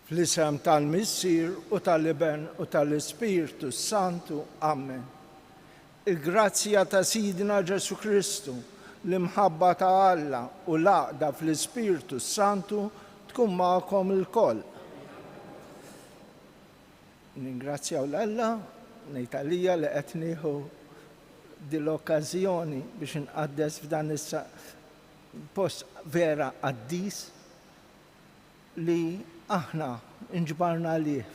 Fl-isem tal-Missier u tal-Iben u tal-Ispiritu Santu. Amen. Il-grazzja ta' Sidina Ġesu Kristu, l-imħabba ta' Alla u l-għaqda fl-Ispiritu Santu tkun magħkom il-koll. Ningrazzjaw l-Alla ngħid għalija li qed nieħu dil-okkażjoni biex inqaddes f'dan post vera qaddis li aħna inġbarna għalih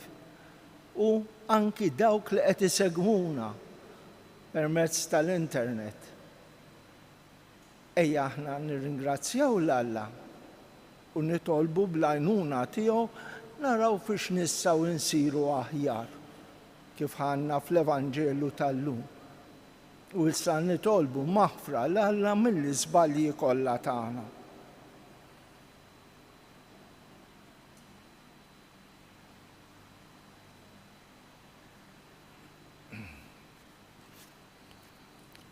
u anki dawk li qed isegwuna permezz tal-internet. Ejja aħna nirringrazzjaw l-Alla u nitolbu bl-għajnuna tiegħu naraw fiex nistgħu insiru aħjar kif ħanna fl-Evanġelu tal-lum. U issa nitolbu maħfra l-Alla mill-iżbalji kollha tagħna.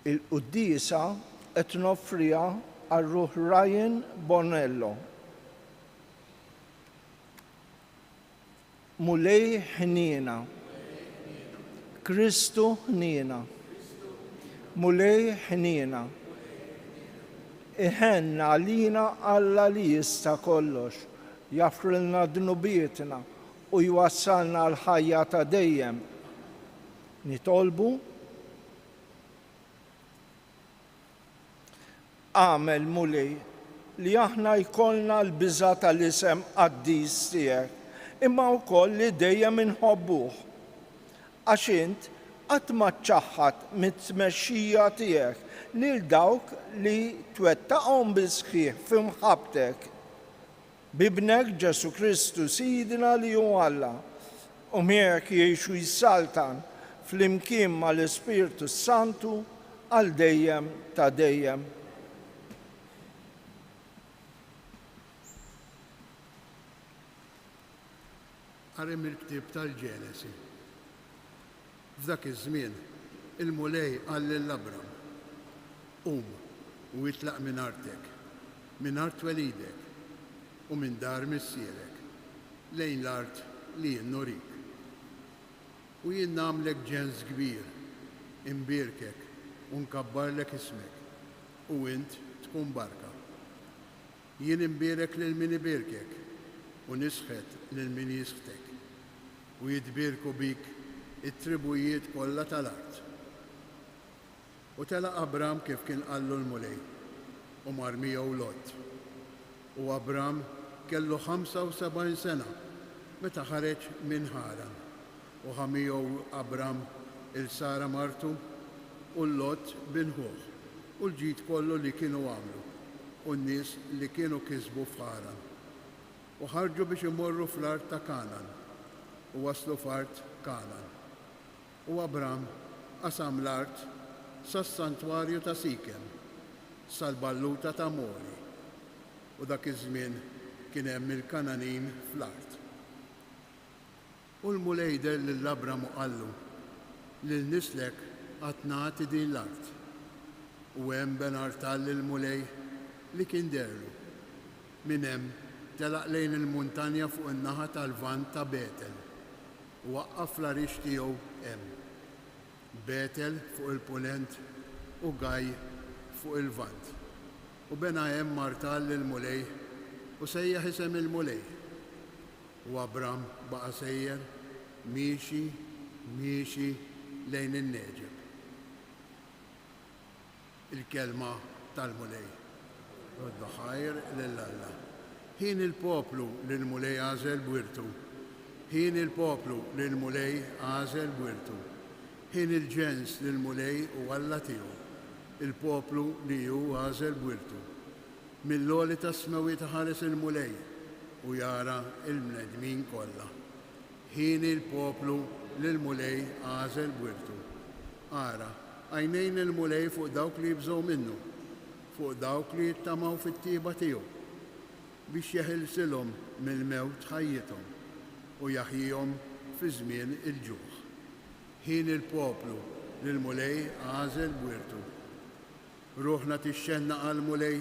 Il-qudiesa qed noffriha għar-Ruħ Ryan Bonello. Mulej ħniena. Kristu ħniena. Mulej ħniena. Iħenna għalina Alla li jista' kollox, jafrilna dnubietna u jwassalna l-ħajja ta' dejjem. Nitolbu għamel mulej li aħna jkollna l-biża' tal-isem qaddis tiegħek, imma wkoll li dejjem inħobbuh. Għax int qatt ma ċaħħad mit-tmexxija tiegħek lil dawk li twettaqhom bi-sħiħ f'imħabbtek. Bibnek Ġesu Kristu Sidina li hu Alla u miegħek jgħixu jissaltan fl-imkien mal-Ispiritu Santu għal dejjem ta' dejjem. Għarem il-ktib tal-Ġenesi. F'dak iż-żmien il-mulej qal lill-Abram: qum u jitlaq minn artek, minn art welidek u minn dar missierek lejn l-art li jien nurik. U jien nagħmlek ġenż kbir, imbierkek u nkabbarlek ismek u int tkun barka. Jien imbierek lil min ibierkek u nisħet lil min jisħtek u jitbierku bik it-tribujiet kollha tal-art. U tela Abram kif kien qallu l-mulej u mar miegħu Lot. U Abram kellu 75 sena meta ħareġ minn Ħaran u ħamiegħu Abram il-Sara martu u Lot binħuh u l-ġid kollu li kienu għamlu u n-nies li kienu kisbu f'Ħaran. U ħarġu biex imorru fl-art ta' Kanan u waslu f'art Kanan. U Abram qasam l-art sas-santwarju ta' Sikem, sal-balluta ta' Mori, u dak iż-żmien kien hemm il-Kananin fl-art. U l-mulej der lill-Abram u qallu: lil nislek qatt nagħti din l-art. U hemm benartal lill-mulej li kien derlu. Minn hemm telaq lejn il-muntanja fuq in-naħa tal-vant ta' Betel u waqqaf l-arix tiegħu hemm. Betel fuq il-punent u Gaj fuq il-vant. U bena hemm martal lill-mulej u sejjaħ isem il-mulej. U Abram baqa' sejjer miexi lejn in-Neġeb. Il-kelma tal-mulej. Roddu ħajr lill-Alla. Ħin il-poplu lill-mulej għażel bwirtu. Ħin il-poplu lill-mulej għażel bwirtu. Ħin il-ġens lill-mulej u Alla tiegħu. Il-poplu li hu għażel bwirtu. Mill-loli ta' smewi ħares il-mulej u jara il-bnedmin kollha. Ħin il-poplu lill-mulej għażel bwirtu. Ara, għajnejn il-mulej fuq dawk li jibżgħu minnu, fuq dawk li jittamaw fit-tieba tiegħu biex jeħilsilhom mill-mewt ħajjithom u jaħjihom fi żmien il-ġuħ. Ħin il-poplu lill-mulej għażel bwirtu. Ruħna tixxenna għal-mulej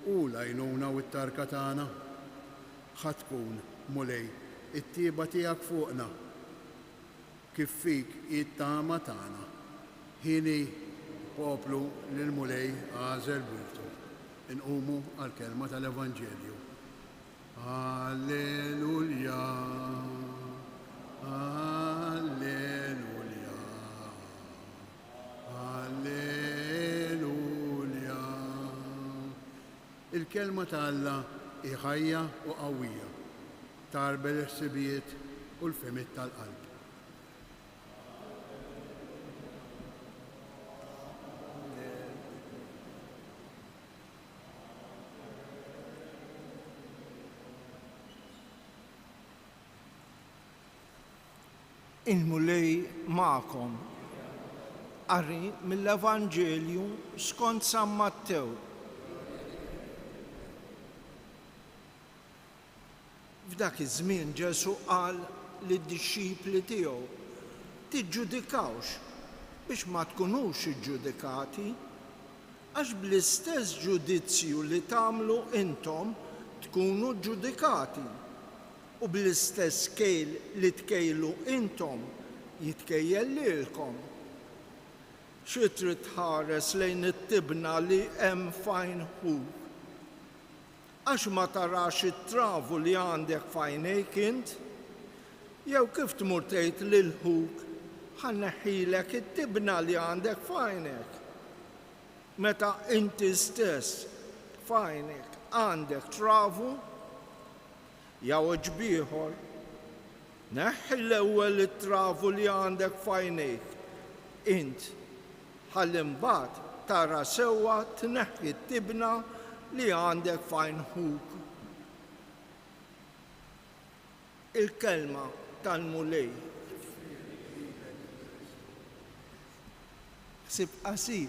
u l-għajnuna u t-tarka tagħna ħatkun mulej it-tieba tiegħek fuqna kif fik it-tama tagħna. Ħini poplu lil Mulej għażel wiltu. Inqumu għall-kelma tal-Evanġelju. Alleluja, alleluja, alleluja. Il-kelma ta' Alla hi ħajja u qawwija, tarbel il-ħsibijiet u l-femiet tal-qalb. Il-Mulej ma'kom. Qari mill-Evanġelju skont San Mattew. F'dak iż-żmien Ġesu qal lid-dixxipli tiegħu: tiġġudikawx biex ma tkunux iġġudikati, għax bl-istess ġudizzju li tagħmlu intom tkunu ġġudikati. U bl-istess kejl li tkejlu intom jitkejjel lilkom. Xi trid tħares lejn it-tibna li hemm fajn ħuk, għax ma tarax it-travu li għandek f'għajnejk int? Jew kif tmur tgħid lil ħuk ħanneħħilek it-tibna li għandek f'għajnek, meta inti stess f'għajnek għandek travu? Jew ġbieħor, neħħi l-ewwel it-travu li għandek f'għajnejk int, ħalli mbagħad tara sewwa tneħħi t-tibna li għandek f'għajn ħuk. Il-kelma tal-Mulej. Ħsib qasir,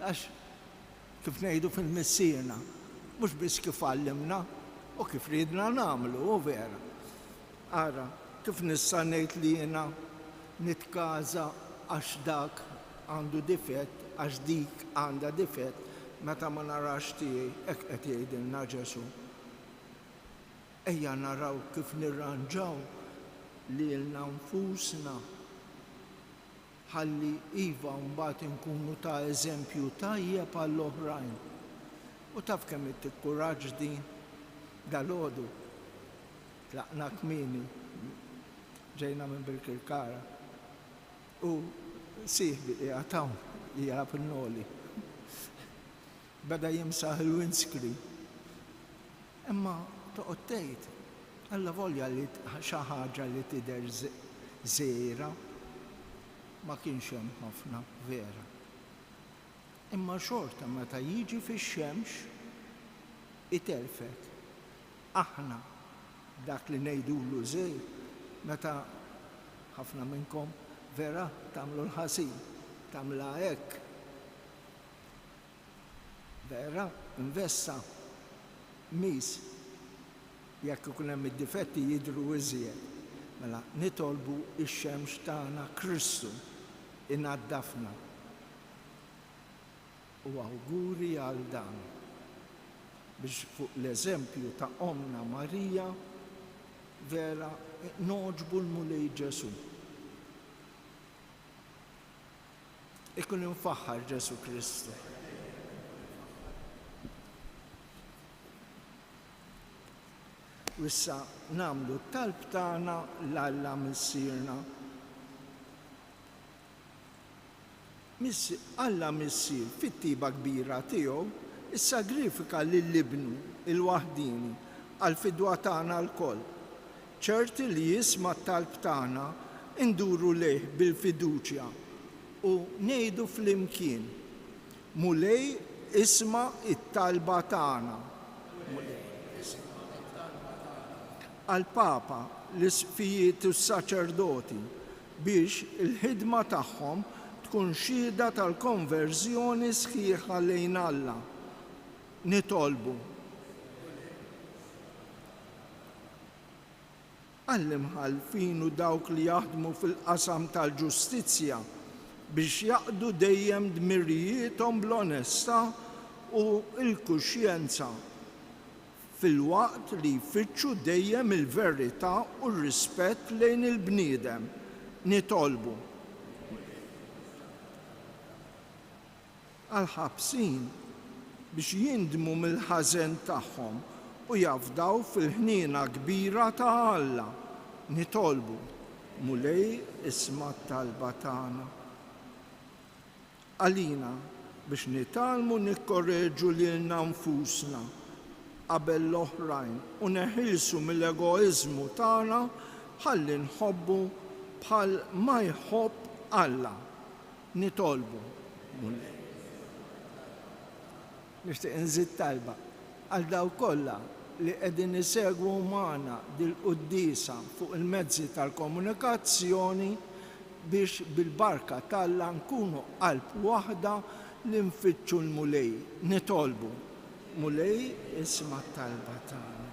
għax kif ngħidu fil-missiena, mhux biss kif għallimna u kif ridna nagħmlu, u vera. Ara, kif nista' ngħid li jiena nitkaża għax dak għandu difett, għax dik għandha difett, meta ma narax tiegħi hekk qed jgħidilna Ġesu. Ejja naraw kif nirranġaw lilna nfusna ħalli iva mbagħad inkunu ta' eżempju tajjeb għall-oħrajn. U taf kemm it-tikkuraġġ din dalgħodu tlaqna kmieni ġejna minn Birkirkara u sieħbi qiegħed hawn jilgħab in-noli. Beda jimsaħ il-windscreen. Imma toqgħod tgħid, alla volja li xi ħaġa li tidher żgħira ma kienx hemm ħafna vera. Imma xorta meta jiġi fix-xemx itelfek. Aħna dak li ngħidulu żgħir, meta ħafna minnkom vera tagħmlu l-ħasin, tagħmilha hekk. Vera, invessa, mis, jekk ikun hemm id-difetti jidhru iżjed. Mela nitolbu x-xemx tagħna Kristu inaddafna. U awguri għal dan biex fuq l-eżempju ta' Omna Marija vera noġbu l-Mulej Ġesu. Ikun infaħħar Ġesu Kristu. Wissa nagħmlu talb tagħna l-Alla missierna. Alla missier fit-tiba kbira tiegħu issagrifika lill-ibnu il-waħdini għall-fidwa tagħna lkoll. ċerti li jisma' t-talb tagħna induru lejh bil-fiduċja u ngħidu flimkien: Mulej isma' it-talba tagħna. Għall-Papa, l-isfijiet u s-saċerdoti biex il-ħidma tagħhom tkun xhieda tal-konverżjoni sħiħa lejn Alla. Nitolbu. Għall-imħallfin u dawk li jaħdmu fil-qasam tal-ġustizzja biex jaqdu dejjem dmirrijietom bl-onestà u l-kuxjenza fil-waqt li jfittxu dejjem il-verità u r-rispett lejn il-bniedem. Nitolbu għal-ħabsin biex jindmu mill-ħażen tagħhom u jafdaw fil-ħniena kbira ta' Alla. Nitolbu mulej isma' t-talba tagħna. Għalina biex nitalmu nikkorreġu lilna nfusna qabel l-oħrajn u neħilsu mill-egoizmu tagħna ħalli nħobbu bħal ma jħobb Alla. Nitolbu mulej. Nixtieq inżid talba għal daw kollha li qegħdin isegwu magħna dil-quddiesa fuq il-mezzi tal-komunikazzjoni biex bil-barka tal-Alla nkunu qalb waħda li nfittxu l-mulej. Nitolbu mulej isma' t-talba tagħna.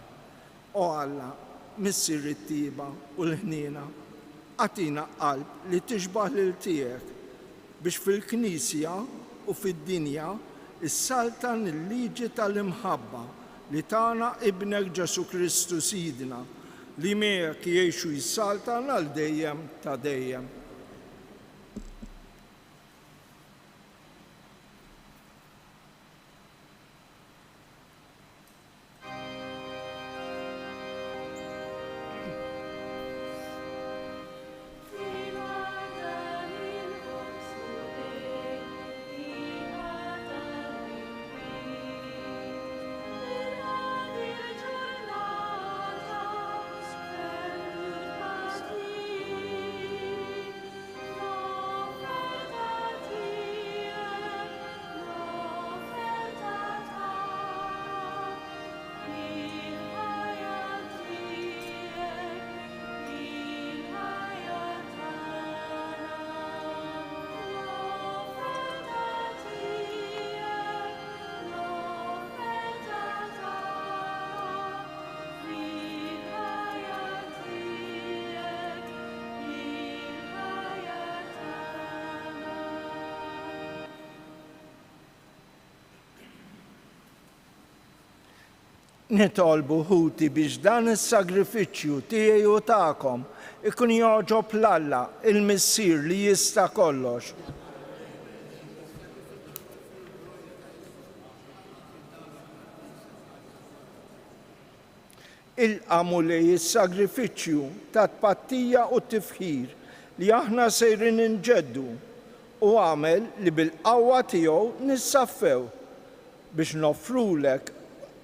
O Alla, missier it-tiba u l-ħniena, għatina qalb li tixbaħ lil tiegħek biex fil-Knisja u fid-dinja issaltan il-liġi tal-imħabba li tagħna ibnek Ġesu Kristu Sidna li miegħek jgħixu jissaltan għal dejjem ta' dejjem. Nitolbu ħuti biex dan is-sagrifiċċju tiegħi u tagħkom ikun jogħġob l-Alla, il-Missier li jista' kollox. Ilqamu lej is-sagrifiċċju ta' tpattija u t-tifħir li aħna sejrin inġeddu u għamel li bil-qawwa tiegħu nissaffew biex nofrulek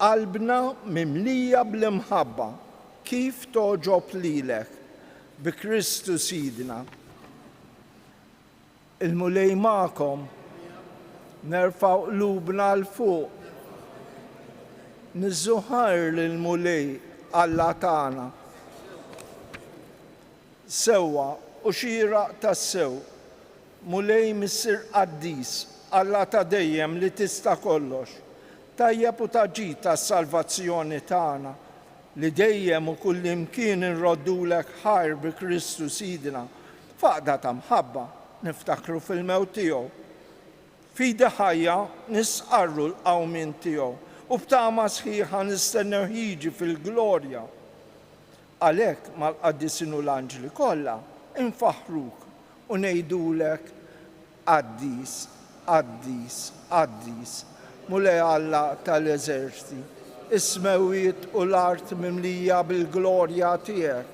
qalbna mimlija bl-imħabba kif toġob lilek bi Kristu Sidna. Il-mulej magħkom nerfgħu qlubna l fuq. Niżżuħar lill-mulej Alla tagħna. Sewwa u xieraq tas-sew, mulej missier qaddis Alla ta' dejjem li tista' kollox. Tajjeb u taġġid tas-salvazzjoni tagħna li dejjem u kullimkien inroddulek ħajr bi Kristu Sidna. Faqda ta' mħabba niftakru fil-mewt tiegħu. F'ida ħajja nisqarru l-qawmien tiegħu u b'tama sħiħa nistennew jiġi fil-glorja. Għalhekk mal-qaddisin u l-anġli kollha infaħruk u ngħidulek qaddis, qaddis, qaddis. Mulej Alla tal-eżerċiti, is-smewiet u l-art mimlija bil-glorja tiegħek.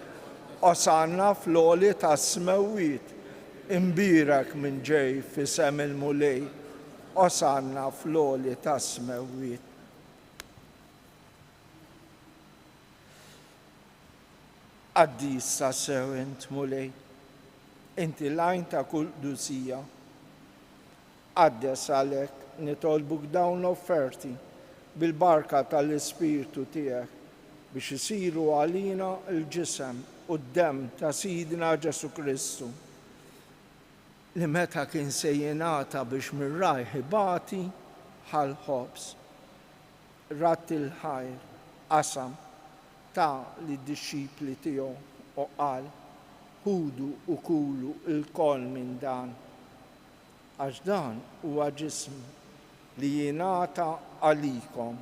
Osanna fl-għoli tas-smewiet, imbirek minn ġej f'isem il-mulej. Osanna fl-għoli tas-smewiet. Qaddis tas-sew int mulej, inti lajn ta' kull dusija. Qaddes għalhekk nitolbuk dawn l-offerti bil-barka tal-Ispirtu tiegħek biex isiru għalina l-ġisem u d-demm ta' Sidna Ġesu Kristu li meta kien se jingħata biex mir-rajħ ibati bħal ħobs. Rat il-ħajr qasam ta' lid-dixxipli tiegħu u qal ħudu u kulu l-koll minn dan għax dan huwa ġism li jingħata għalikom.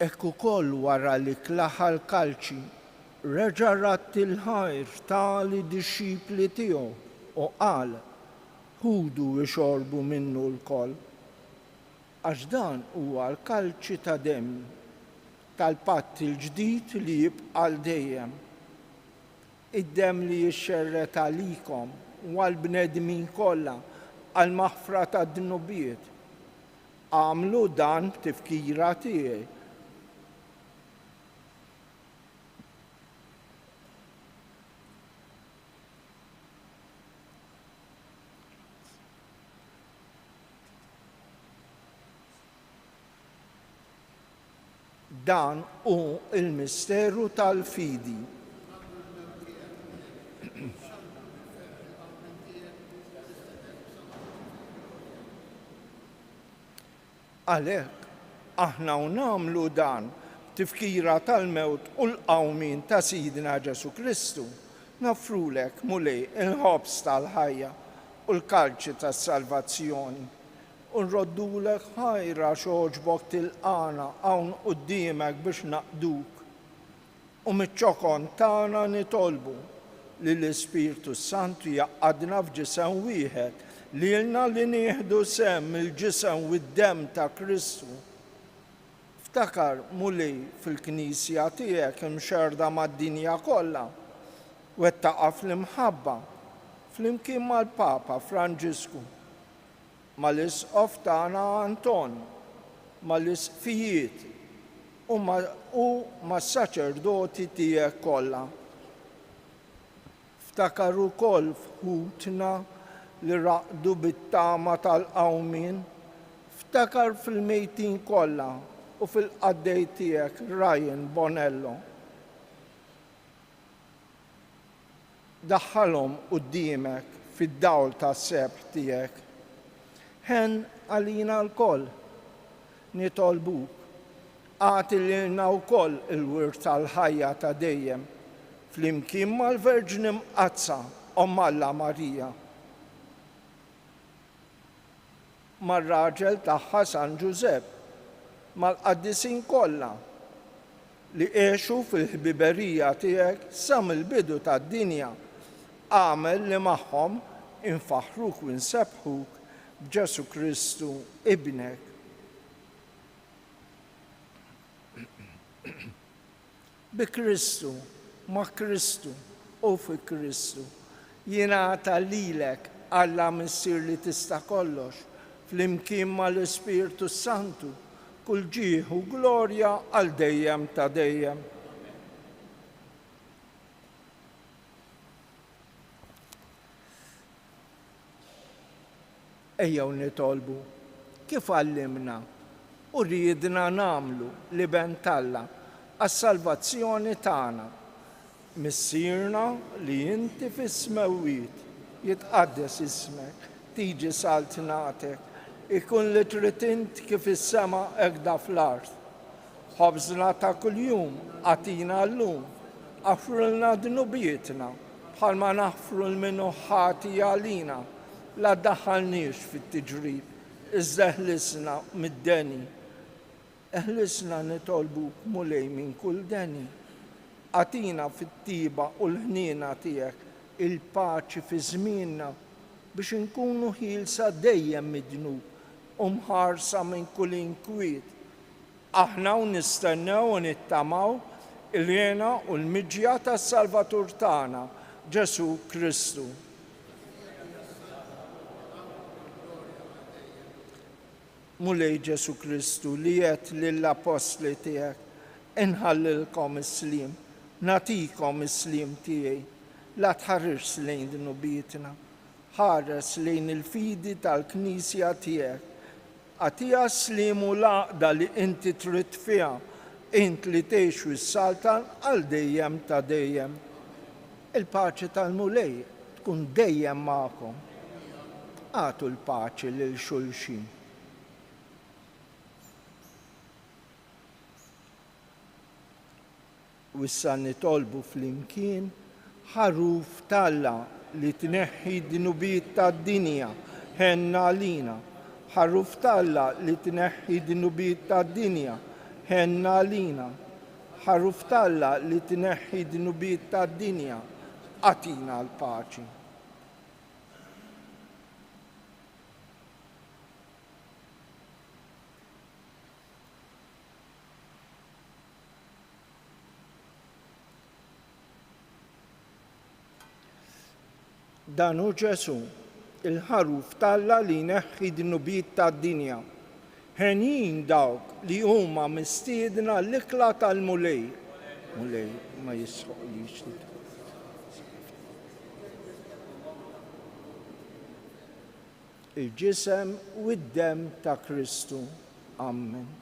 Ekku koll wara li klaħa l-kalċi, reġa' rat il-ħajr tali disċipli tiegħu u qal ħudu ixorbu minnu l-koll. Għax dan huwa l-kalċi ta' demm tal-patt il-ġdid li jibqa' dejjem. Id-demm li jixxerret għalikom u għall-bnedmin kollha għal maħfra tad-dnubiet. Għamlu dan b'tifkira tiegħi. Dan hu il-misteru tal-fidi. Għalhekk aħna nagħmlu dan tifkira tal-mewt u l-qawmin ta' Sidna Ġesu Kristu. Nafrulek mulej il-ħobs tal-ħajja u l-kalċi tas-salvazzjoni. U nroddulek ħajra xoġbok tilqana hawn quddiemek biex naqduk. U miċ-ċokon tagħna nitolbu li l-Ispirtu Santu jaqadna f'ġisem wieħed lilna li nieħdu semm il-ġisem u d-demm ta' Kristu. Ftakar mulej fil-Knisja tiegħek imxerda mad-dinja kollha wettaqa' fl-imħabba flimkien mal-Papa Franġisku, mal-Isqof tagħna Anton, mal-Isqfijiet u mas-saċerdoti tiegħek kollha. Ftakar ukoll f'ħutna li raqdu bit-tama tal-qawmin, ftakar fil-mejtin kollha u fil-qaddej tiegħek Ryan Bonello. Daħħalhom quddiemek fid-dawl tas-sebħ tiegħek. Ħen għalina l-koll nitolbuk għati lilna wkoll il-wirt tal-ħajja ta' dejjem flimkien mal-Verġni Mqazza Omm Alla Marija, mar-raġel tagħha San Ġusepp, mal-qaddisin kollha li għexu fil-ħbiberija tiegħek sa mill-bidu tad-dinja. Għamel li magħhom infaħruk u nsebħuk b'Ġesu Kristu ibnek. Bi Kristu, ma' Kristu u fi Kristu jingħata lilek Alla missier li tista' kollox flimkien mal-Ispirtu Santu kull ġieħ u glorja għal dejjem ta' dejjem. Ejjew nitolbu kif għallimna u rridna nagħmlu li bentalla għas-salvazzjoni tagħna. Missierna li inti fis-smewwiet jitqaddes ismek, tiġi saltnatek, ikun li trid int kif is-sema hekk fl-art. Ħobżna ta' kuljum għatina llum, għafrulna dnubietna bħalma naħfru l-minnu ħati għalina. La daħħalniex fit-tiġrib, iżda ħlisna mid-deni. Ħlisna nitolbuk mulej minn kull deni. Għatina fit-tiba u l-ħniena tiegħek il-paċi fi żmienna biex inkunu ħielsa dejjem mid-dnub u mħarsa minn kull inkwiet. Aħna nistennew u nittamaw il-jena u l-miġja tas-Salvatur tagħna, Ġesu Kristu. Mulej Ġesu Kristu li qed lill-apostli tiegħek inħallilkom is-slim, nagħtikom is-slim tiegħi, la tħarriġ lejn dnubietna, ħares lejn il-fidi tal-Knisja tiegħek. Għatija slim u l-għaqda li inti trid fiha, int li tgħix is-saltan għal dejjem ta' dejjem. Il-paċi tal-mulej tkun dejjem magħkom. Għatu l-paċi lil xulxin. U issa nitolbu flimkien ħaruf talla li tneħħi d-dnubiet tad-dinja ħenna għalina. Ħaruf talla li tneħħi d-dnubiet tad-dinja ħenna lina, ħaruf talla li tneħħi d-nubiet tad-dinja, atina l-paċi. Dan hu Ġesu, il-ħaruf talla li neħħi d-nubiet tad-dinja. Ħenin dawk li huma mistiedna l-ikla tal-mulej. Mulej ma jisħoq li jixtieq. Il-ġisem u d-dem ta' Kristu. Amen.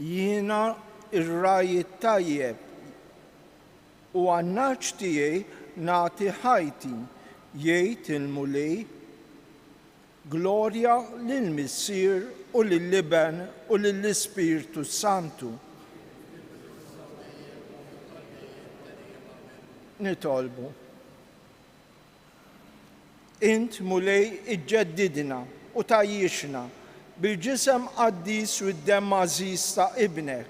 jiena ir-rajt tajjeb u għannaċ tiegħi nagħti ħajti, jgħid il-mulej, glorja lill-Missier u lill-Liben u lill-Ispiritu Santu. Nitolbu. Int mulej iġġeddidna u tajjixna bil-ġisem qaddis u d-demm għażiż ta' ibnek.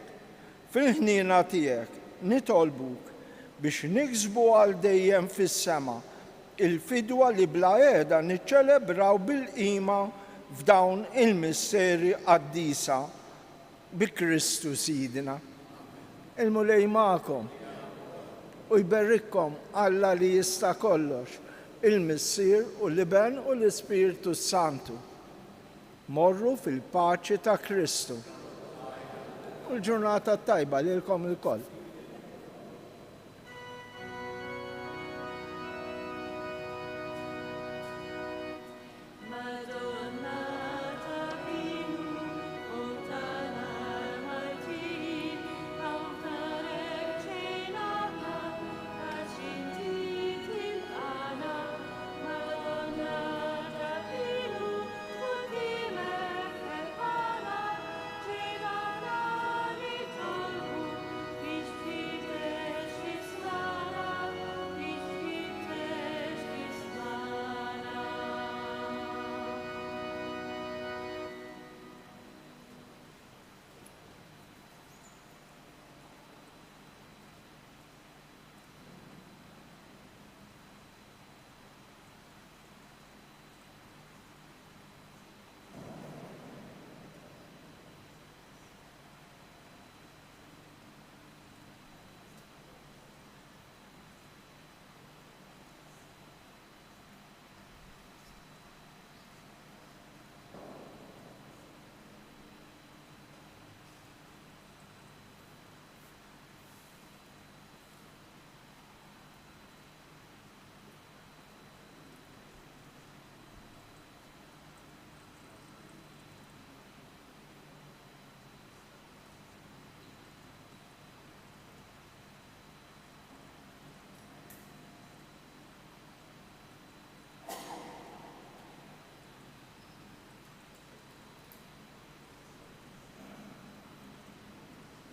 Fil-ħniena tiegħek nitolbuk biex niksbu għal dejjem fis-sema il-fidwa li bla qiegħda niċċelebraw bil-qima f'dawn il-misteri qaddisa bi Kristu Sidna. Il-mulej magħkom u jberrikkom Alla li jista' kollox, il-Missier u l-Liben u l-Ispiritu Santu. Morru fil-paċi ta' Kristu. U l-ġurnata tajba lilkom il-koll.